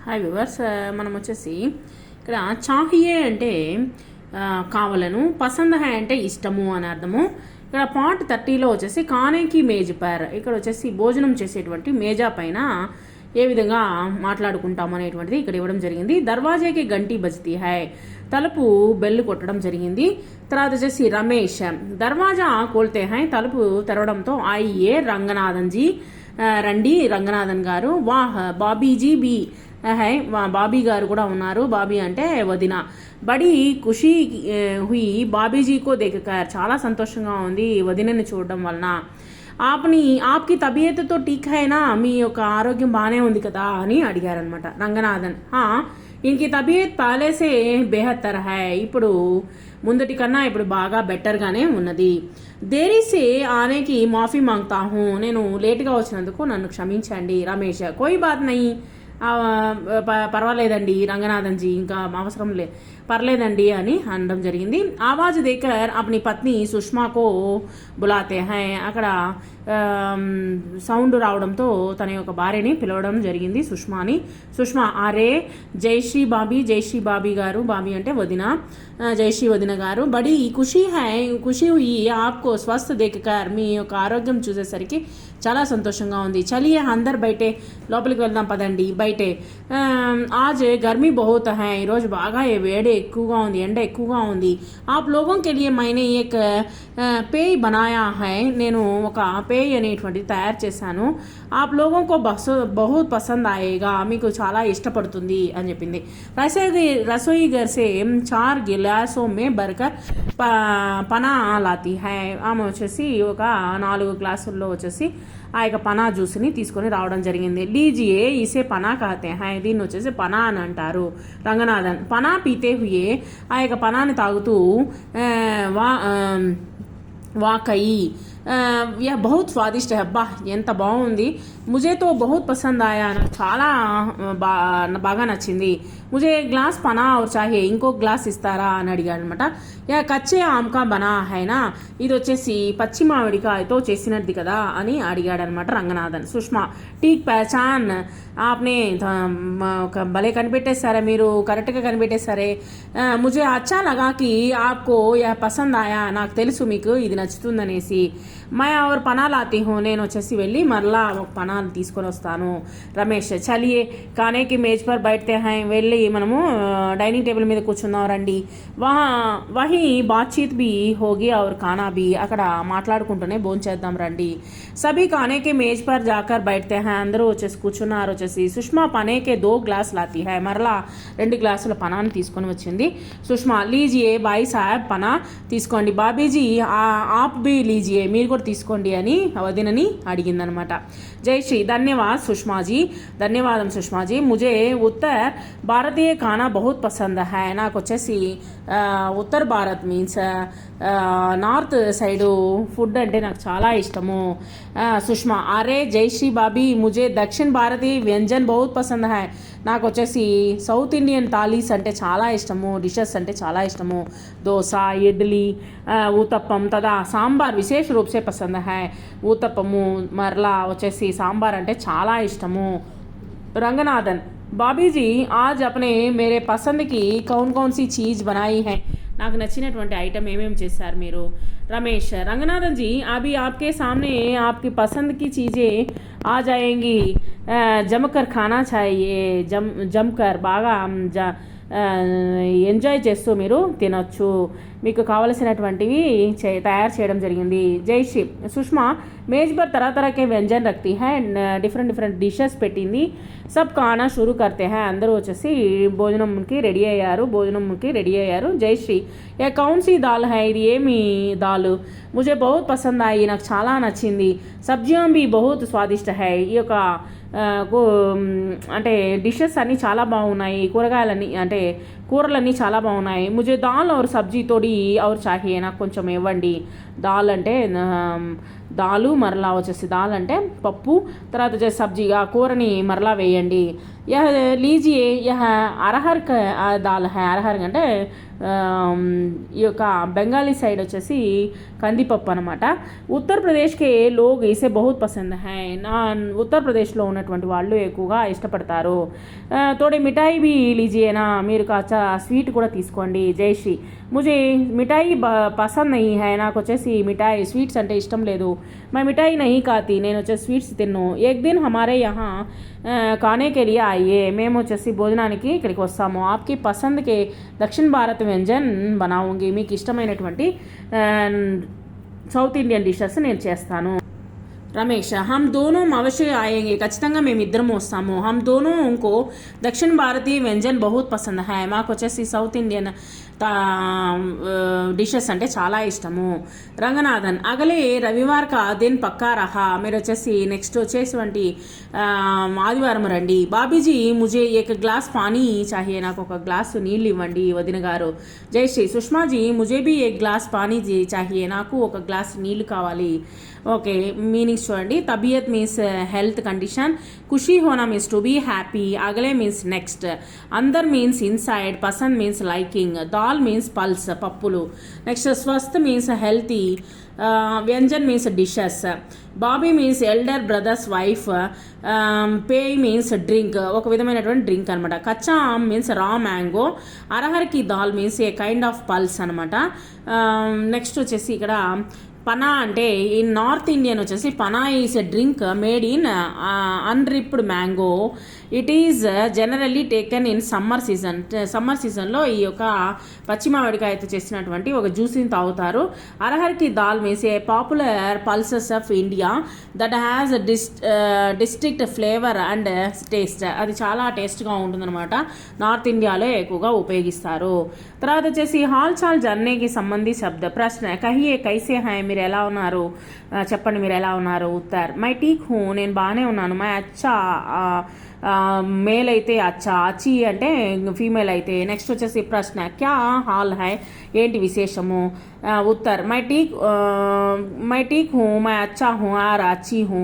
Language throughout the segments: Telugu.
హాయ్ వ్యూవర్స్, మనం వచ్చేసి ఇక్కడ చాహియే అంటే కావలను, పసంద్ హై అంటే ఇష్టము అని అర్థము. ఇక్కడ పార్ట్ 30లో వచ్చేసి కానేకి మేజ్ పర్, ఇక్కడ వచ్చేసి భోజనం చేసేటువంటి మేజా పైన ఏ విధంగా మాట్లాడుకుంటాం అనేటువంటిది ఇక్కడ ఇవ్వడం జరిగింది. దర్వాజాకి గంటి బజ్తీ హై, తలుపు బెల్లు కొట్టడం జరిగింది. తర్వాత వచ్చేసి రమేష్ దర్వాజా కోల్తే హై, తలుపు తెరవడంతో ఆయియే రంగనాథన్ జీ, రండి రంగనాథన్ గారు. వాహ్ బాబీజీ బి హై, బాబీ గారు కూడా ఉన్నారు. బాబీ అంటే వదిన. బడి ఖుషీ హుయి బాబీజీకో దేకర్, చాలా సంతోషంగా ఉంది వదినని చూడడం వలన. ఆప్కి తబియత్తో టీక్ హైనా, మీ యొక్క ఆరోగ్యం బాగానే ఉంది కదా అని అడిగారనమాట రంగనాథన్. ఇంకి తబియత్ పాలేసే బేహత్తర్ హై, ఇప్పుడు ముందటి కన్నా ఇప్పుడు బాగా బెటర్గానే ఉన్నది. దేరీసే ఆనేకి మాఫీ మాంగ్తా హూ, నేను లేట్గా వచ్చినందుకు నన్ను క్షమించండి. రమేష్ కోయి బాత్ నహీ, పర్వాలేదండి రంగనాథన్ జీ, ఇంకా అవసరం పర్లేదండి అని అనడం జరిగింది. ఆవాజ్ దేకర్ అప్ని పత్ని సుష్మాకో బులాతే హై, అక్కడ సౌండ్ రావడంతో తన యొక్క భార్యని పిలవడం జరిగింది సుష్మాని. సుష్మా అరే జయశ్రీ బాబీ, జయశ్రీ బాబీ గారు, బాబీ అంటే వదిన, జయశ్రీ వదిన గారు. బడి ఖుషీ హై, ఖుషీ హుయి ఆప్కో స్వస్థ దేకర్, మీ యొక్క ఆరోగ్యం చూసేసరికి చాలా సంతోషంగా ఉంది. చలియే అందరు బయటే, లోపలికి వెళ్దాం పదండి బయటే. ఆజ్ గర్మీ బహుత్ హై, ఈరోజు బాగా వేడి ఎక్కువగా ఉంది, ఎండ ఎక్కువగా ఉంది. ఆప్ లోగోం కే లియే మైనే ఏక్ పేయ్ బనాయా హై, నేను ఒక పేయ్ అనేటువంటిది తయారు చేశాను. ఆప్ లోగోం కో బహుత్ పసంద్ ఆయేగా, మీకు చాలా ఇష్టపడుతుంది అని చెప్పింది. రసోయి గర్ సే 4 గిలాసో మే బర్కర్ పనా లాతి హై, ఆమె వచ్చేసి ఒక 4 గ్లాసుల్లో వచ్చేసి ఆ యొక్క పనా జ్యూస్ని తీసుకొని రావడం జరిగింది. లీజియే ఇసే పనా కాతే హై, దీన్ని వచ్చేసి పనా అని అంటారు. రంగనాథన్ పనా పీతే హుయే, ఆ యొక్క పనాని తాగుతూ వాకయి యా బహుత్ స్వాదిష్ట, అబ్బా ఎంత బాగుంది. ముజేతో బహుత్ పసంద్ ఆయా, నాకు చాలా బాగా నచ్చింది. ముజే గ్లాస్ పనా ఔర్ చాహియే, ఇంకో గ్లాస్ ఇస్తారా అని అడిగాడు అనమాట. యా కచ్చే ఆమ్కా బనా హైనా, ఇది వచ్చేసి పచ్చి మామిడికాయతో చేసినది కదా అని అడిగాడు అనమాట రంగనాథన్. సుష్మా టీక్ పహచాన్ ఆప్నే, ఒక భలే కనిపెట్టేశారే మీరు, కరెక్ట్గా కనిపెట్టేశారే. ముజే అచ్చా లగాకి ఆప్కో యా పసంద్ ఆయా, నాకు తెలుసు మీకు ఇది నచ్చుతుందనేసి. మై ఔర్ పనా లాతీ హూ, నేను వచ్చేసి వెళ్ళి మరలా ఒక పనాలు తీసుకొని వస్తాను. రమేష్ చలియే కానేకి మేజ్ పర్ బైఠతే హై, వెళ్ళి మనము డైనింగ్ టేబుల్ మీద కూర్చుందాం రండి. వహీ బాత్చీత్ బి హోగి ఔర్ ఖానా బి, అక్కడ మాట్లాడుకుంటూనే భోంచేద్దాం రండి. సభీ కానేకి మేజ్ పర్ జాకర్ బైఠతే హై, అందరూ వచ్చేసి కూర్చున్నారు. వచ్చేసి సుష్మా పనేకే 2 గ్లాస్ లాతీ హై, మరలా 2 గ్లాసుల పనాన్ని తీసుకొని వచ్చింది. సుష్మా లీజియే బాయి సాహెబ్, పనా తీసుకోండి. బాబీజీ ఆప్ బి లీజియే, మీరు కూడా తీసుకోండి అని వదినని అడిగిందనమాట. జయశ్రీ ధన్యవాద్ సుష్మాజీ, ధన్యవాదం సుష్మాజీ. ముజే ఉత్తర్ భారతీయ ఖానా బహుత్ పసంద్ హై, నాకు వచ్చేసి Uttar Bharat means north side food అంటే నాకు చాలా ఇష్టము. సుష్మా అరే జయశ్రీ బాబీ ముజే దక్షిణ భారతీయ వ్యంజన్ బహుత్ పసంద్ హై, నాకు వచ్చేసి సౌత్ ఇండియన్ థాలీస్ అంటే చాలా ఇష్టము, డిషెస్ అంటే చాలా ఇష్టము. దోశ, ఇడ్లీ, ఊతప్పం తదా సాంబార్ విశేష రూపసే పసంద్ హై, ఊతప్పము మరలా వచ్చేసి సాంబార్ అంటే చాలా ఇష్టము. రంగనాథన్ బాబీజీ ఆజ్ అప్నే మేరే పసంద్కి కౌన్ కౌన్ సి చీజ్ బనాయి హై, నాకు నచ్చినటువంటి ఐటమ్ ఏమేమి చేశారు మీరు. రమేష్ రంగनाथन जी अभी आपके सामने आपकी पसंद की चीज़ें आ जाएंगी, जमकर खाना चाहिए, जमकर బాగా ఎంజాయ్ చేస్తూ మీరు తినొచ్చు, మీకు కావలసినటువంటివి తయారు చేయడం జరిగింది. జైశ్రీ సుష్మా మేజ్ పర్ తరహ తరహ కే వ్యంజన్ రక్తి హై, డిఫరెంట్ డిఫరెంట్ డిషెస్ పెట్టింది. సబ్ ఖానా షురూ కర్తే హై, అందరూ వచ్చేసి భోజనంకి రెడీ అయ్యారు. జైశ్రీ యా కౌన్ సీ దాల్ హై, ఇది ఏమి దాల్, ముజే బహుత్ పసంద్ అయ్యి, నాకు చాలా నచ్చింది. సబ్జియాం బి బహుత్ స్వాదిష్ట హై, ఈ యొక్క అంటే డిషెస్ అన్నీ చాలా బాగున్నాయి, కూరగాయలన్నీ అంటే కూరలన్నీ చాలా బాగున్నాయి. ముజే దాల్ ఔర్ సబ్జీ తోడి ఔర్ చాహియే, నాకు కొంచెం ఇవ్వండి. దాల్ అంటే దాలు మరలా వచ్చేసి దాల్ అంటే పప్పు, తర్వాత వచ్చేసి సబ్జీగా కూరని మరలా వేయండి. యహ లీజియే యహ అరహర్ దాల్ హై. అరహర్ అంటే ఈ యొక్క బెంగాలీ సైడ్ వచ్చేసి కందిపప్పు అనమాట. ఉత్తరప్రదేశ్కి లోగ్ ఇసే బహుత్ పసంద్ హై. ఉత్తరప్రదేశ్లో ఉన్నటువంటి వాళ్ళు ఎక్కువగా ఇష్టపడతారు. తోడే మిఠాయి బి లీజియేనా, మీరు కాచా స్వీట్ కూడా తీసుకోండి. జైశ్రీ ముజే మిఠాయి పసంద్ నహీ హై. నాకు వచ్చేసి మిఠాయి స్వీట్స్ అంటే ఇష్టం లేదు. మై మిఠాయి నహీ కాతి, నేను వచ్చేసి స్వీట్స్ తిన్ను. ఏక్ దిన్ హమారే యహా ఖానే కే లియే ఆయియే, మేము వచ్చేసి భోజనానికి ఇక్కడికి వస్తాము. ఆప్కి పసంద్కే దక్షిణ భారత్ వ్యంజన్ బనావుంగి, మీకు ఇష్టమైనటువంటి సౌత్ ఇండియన్ డిషెస్ నేను చేస్తాను. రమేష్ हम दोनों अवश्य आएंगे, ఖచ్చితంగా మేము ఇద్దరం వస్తాము. हम दोनों को దక్షిణ భారతీయ వ్యంజన్ బహుత్ పసంద్ హై. మాకు వచ్చేసి సౌత్ ఇండియన్ డిషెస్ అంటే చాలా ఇష్టము. రంగనాథన్ అగలే రవివార్ కా దిన్ పక్కా రహా, మీరు వచ్చేసి నెక్స్ట్ వచ్చేటువంటి ఆదివారం రండి. బాబీజీ ముజే ఏక గ్లాస్ పానీ చాహియే, నాకు ఒక గ్లాసు నీళ్ళు ఇవ్వండి వదిన గారు. జయశ్రీ సుష్మాజీ ముజే బి ఏక్ గ్లాస్ పానీ చాహియే, నాకు ఒక గ్లాస్ నీళ్ళు కావాలి. ఓకే, మీనింగ్స్ చూడండి. తబియత్ మీన్స్ హెల్త్ కండిషన్, ఖుషీ హోనా మీన్స్ టు బీ హ్యాపీ, అగలే మీన్స్ నెక్స్ట్, అందర్ మీన్స్ ఇన్సైడ్, పసంద్ మీన్స్ లైకింగ్, దాల్ మీన్స్ పల్స్ పప్పులు, నెక్స్ట్ స్వస్థ్ మీన్స్ హెల్తీ, వ్యంజన్ మీన్స్ డిషెస్, బాబీ మీన్స్ ఎల్డర్ బ్రదర్స్ వైఫ్, పేయ్ మీన్స్ డ్రింక్, ఒక విధమైనటువంటి డ్రింక్ అనమాట. కచ్చా ఆమ్ మీన్స్ రా మ్యాంగో, అరహర్కి దాల్ means a kind of pulse అనమాట. నెక్స్ట్ వచ్చేసి ఇక్కడ పనా అంటే ఇన్ నార్త్ ఇండియన్ వచ్చేసి పనా is a drink made in unripe mango. It is generally taken in summer season. Summer సీజన్లో ఈ యొక్క పచ్చి మామిడికాయతో చేసినటువంటి ఒక జ్యూస్ని తాగుతారు. అరహర్కి దాల్ means a popular pulses of India that has distinct flavour and taste, అది చాలా టేస్ట్గా ఉంటుందన్నమాట. నార్త్ ఇండియాలో ఎక్కువగా ఉపయోగిస్తారు. తర్వాత వచ్చేసి హాల్ చాల్ జర్నీకి సంబంధి శబ్ద ప్రశ్న కహియే కైసే హై, మీరు ఎలా ఉన్నారు చెప్పండి, మీరు ఎలా ఉన్నారు. ఉత్తర్ మై టీక్ హూ, నేను బాగానే ఉన్నాను. మై అచ్చా మేల్ అయితే అచ్చా, అచ్చి అంటే ఫీమేల్ అయితే. నెక్స్ట్ వచ్చేసి ప్రశ్న క్యా హాల్ హై, ఏంటి విశేషము. Uttar my teak who, my అచ్చా హూ ఆర్ అచ్చి హూ,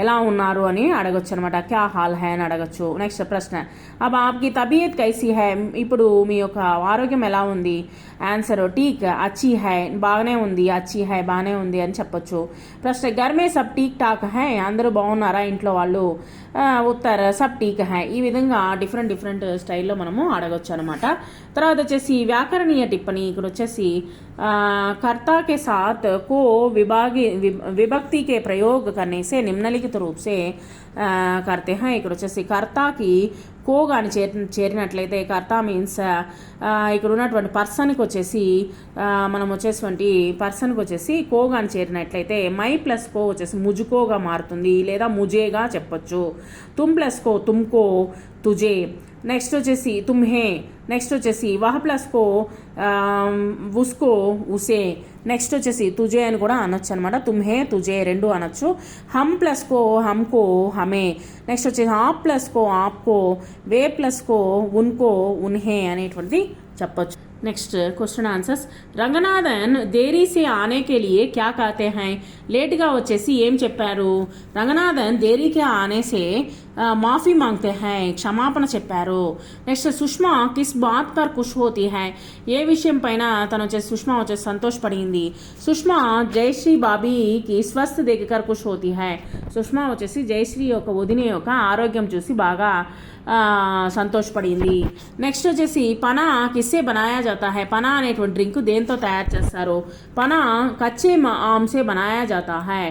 ఎలా ఉన్నారు అని అడగొచ్చు అనమాట. క్యా హాల్ హై అని అడగచ్చు. నెక్స్ట్ ప్రశ్న అబ్ ఆప్కి తబియత్ కైసీ హై, ఇప్పుడు మీ యొక్క ఆరోగ్యం ఎలా ఉంది. ఆన్సర్ టీక్ అచ్చి హై, బాగానే ఉంది. అచ్చి హై బాగానే ఉంది అని చెప్పొచ్చు. ప్రశ్న గర్మే సబ్ టీక్ టాక్ హై, అందరూ బాగున్నారా ఇంట్లో వాళ్ళు. Uttar sub teak high. ఈ విధంగా డిఫరెంట్ స్టైల్లో మనము అడగొచ్చు అనమాట. తర్వాత వచ్చేసి వ్యాకరణీయ టిప్పణి, ఇక్కడ వచ్చేసి कर्ता के साथ को विभक्ति के प्रयोग करने से निम्नलिखित रूप से करते हैं. ఇక్కడ వచ్చేసి కర్తాకి కో కానీ చేరినట్లయితే కర్తా మీన్స్ ఇక్కడ ఉన్నటువంటి పర్సన్కి వచ్చేసి మనం వచ్చేటువంటి పర్సన్కి వచ్చేసి కో కానీ చేరినట్లయితే మై ప్లస్ కో వచ్చేసి ముజుకోగా మారుతుంది, లేదా ముజేగా చెప్పొచ్చు. తుమ్ ప్లస్ కో తుమ్కో తుజే. నెక్స్ట్ వచ్చేసి తుమ్హే. నెక్స్ట్ వచ్చేసి వహ ప్లస్ కో ఉస్కో ఉసే. నెక్స్ట్ వచ్చేసి తుజే అని కూడా అనొచ్చు అనమాట. తుమ్హే తుజే రెండు అనొచ్చు. హమ్ ప్లస్ కో హమ్కో హమే. నెక్స్ట్ వచ్చేసి ఆప్ ప్లస్ కో ఆప్కో, వే ప్లస్ కో ఉన్కో ఉన్హే అనేటువంటిది చెప్పొచ్చు. Next question answers. రంగనాథన్ దేరీ సే ఆనే కే లియే క్యా कहते हैं, లేట్గా వచ్చేసి ఏం చెప్పారు. రంగనాథన్ దేరీకే ఆనే సే మాఫీ మాంగ్తే హై, క్షమాపణ చెప్పారు. నెక్స్ట్ సుష్మా కిస్ బాత్ పర్ ఖుష్ హోతీ హై, ఏ విషయం పైన తను వచ్చేసి సుష్మా వచ్చేసి సంతోషపడింది. సుష్మా జయశ్రీ బాబీకి స్వస్థ దేకర్ ఖుష్ హోతీ హై, సుష్మా వచ్చేసి జయశ్రీ యొక్క వదిన యొక్క ఆరోగ్యం చూసి బాగా సంతోషపడింది. నెక్స్ట్ వచ్చేసి పనా కిస్సే బనాయా జాతా హై, పనా అనేటువంటి డ్రింక్ దేంతో తయారు చేస్తారు. పనా కచ్చే ఆమ్సే బనాయా జాతా హై,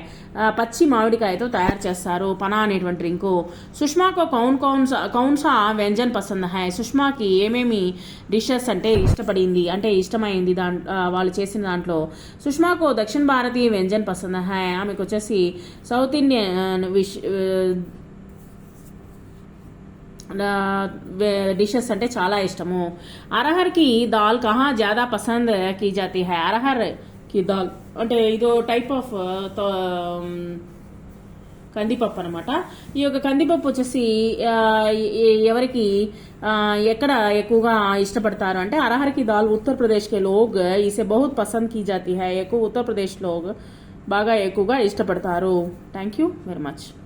పచ్చి మామిడికాయతో తయారు చేస్తారు పనా అనేటువంటి డ్రింకు. సుష్మాకు కౌన్ సా వ్యంజన్ పసంద్ హై, సుష్మాకి ఏమేమి డిషెస్ అంటే ఇష్టపడింది అంటే ఇష్టమైంది వాళ్ళు చేసిన దాంట్లో. సుష్మాకు దక్షిణ భారతీయ వ్యంజన్ పసంద్ హై, ఆమెకు వచ్చేసి సౌత్ ఇండియన్ డిషెస్ అంటే చాలా ఇష్టము. అరహర్కి దాల్ కహా జ్యాదా పసంద్ కీ జాతీ హై, అరహర్ కి దాల్ అంటే ఇదో టైప్ ఆఫ్ కందిపప్పు అనమాట. ఈ యొక్క కందిపప్పు వచ్చేసి ఎవరికి ఎక్కడ ఎక్కువగా ఇష్టపడతారు అంటే అరహర్ కి దాల్ ఉత్తరప్రదేశ్ కే లోగ్ ఇసే బహుత్ పసంద్ కీ జాతీ హై, ఎక్కువ ఉత్తరప్రదేశ్ లోగ్ బాగా ఎక్కువగా ఇష్టపడతారు. Thank you very much.